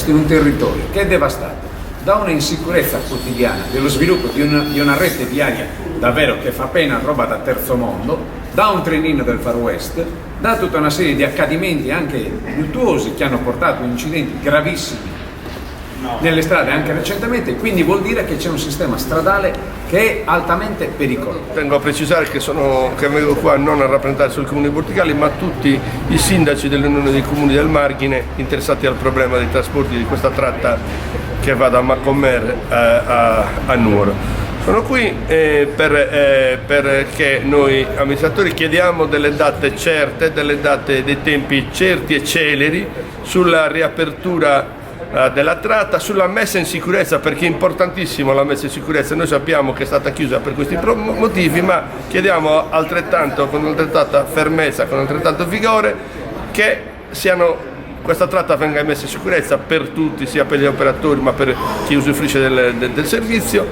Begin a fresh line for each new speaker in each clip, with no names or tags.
questo è un territorio che è devastato da una insicurezza quotidiana, dello sviluppo di una rete viaria davvero che fa pena, roba da terzo mondo, da un trenino del Far West, da tutta una serie di accadimenti anche luttuosi che hanno portato incidenti gravissimi nelle strade anche recentemente, quindi vuol dire che c'è un sistema stradale che è altamente pericoloso.
Tengo a precisare che vengo qua non a rappresentare solo il Comune di Borticali, ma tutti i sindaci dell'Unione dei Comuni del Marghine interessati al problema dei trasporti di questa tratta che va da Maccomer a Nuoro. Sono qui perché noi amministratori chiediamo delle date certe, dei tempi certi e celeri sulla riapertura della tratta, sulla messa in sicurezza, perché è importantissimo la messa in sicurezza. Noi sappiamo che è stata chiusa per questi motivi, ma chiediamo altrettanto, con altrettanta fermezza, con altrettanto vigore, che questa tratta venga messa in sicurezza per tutti, sia per gli operatori ma per chi usufruisce del servizio,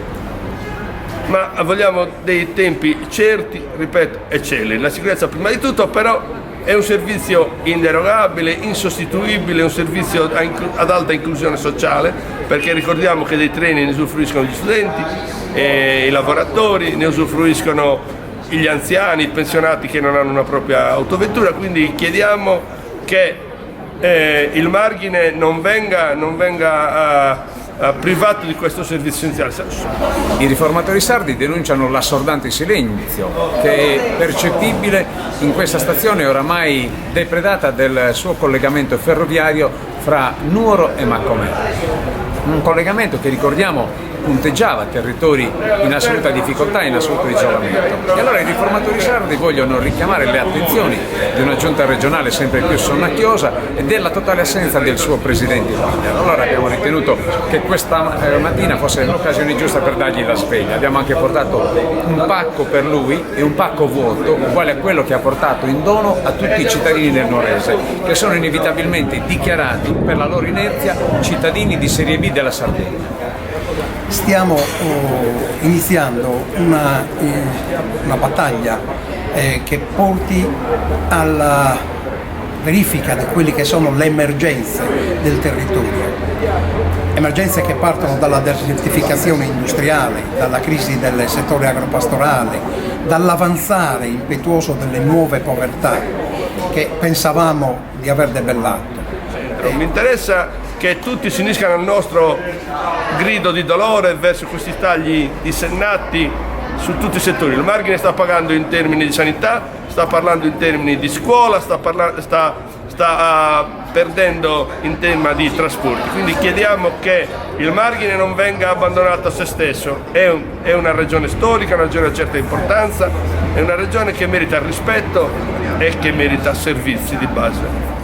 ma vogliamo dei tempi certi, ripeto, e celeri. La sicurezza prima di tutto, però è un servizio inderogabile, insostituibile, un servizio ad alta inclusione sociale, perché ricordiamo che dei treni ne usufruiscono gli studenti, i lavoratori, ne usufruiscono gli anziani, i pensionati che non hanno una propria autovettura, quindi chiediamo che il Marghine non venga privato di questo servizio essenziale.
I riformatori sardi denunciano l'assordante silenzio che è percepibile in questa stazione oramai depredata del suo collegamento ferroviario fra Nuoro e Maccomer. Un collegamento che, ricordiamo, punteggiava territori in assoluta difficoltà e in assoluto isolamento. E allora i riformatori sardi vogliono richiamare le attenzioni di una giunta regionale sempre più sonnacchiosa e della totale assenza del suo presidente. Allora abbiamo ritenuto che questa mattina fosse l'occasione giusta per dargli la sveglia. Abbiamo anche portato un pacco per lui e un pacco vuoto uguale a quello che ha portato in dono a tutti i cittadini del Nuorese, che sono inevitabilmente dichiarati per la loro inerzia cittadini di serie B della Sardegna.
Stiamo iniziando una battaglia che porti alla verifica di quelle che sono le emergenze del territorio. Emergenze che partono dalla desertificazione industriale, dalla crisi del settore agropastorale, dall'avanzare impetuoso delle nuove povertà che pensavamo di aver debellato.
Mi interessa che tutti si uniscano al nostro grido di dolore verso questi tagli dissennati su tutti i settori. Il Marghine sta pagando in termini di sanità, sta parlando in termini di scuola, sta perdendo in tema di trasporti. Quindi chiediamo che il Marghine non venga abbandonato a se stesso. È una regione storica, una regione di certa importanza, è una regione che merita rispetto e che merita servizi di base.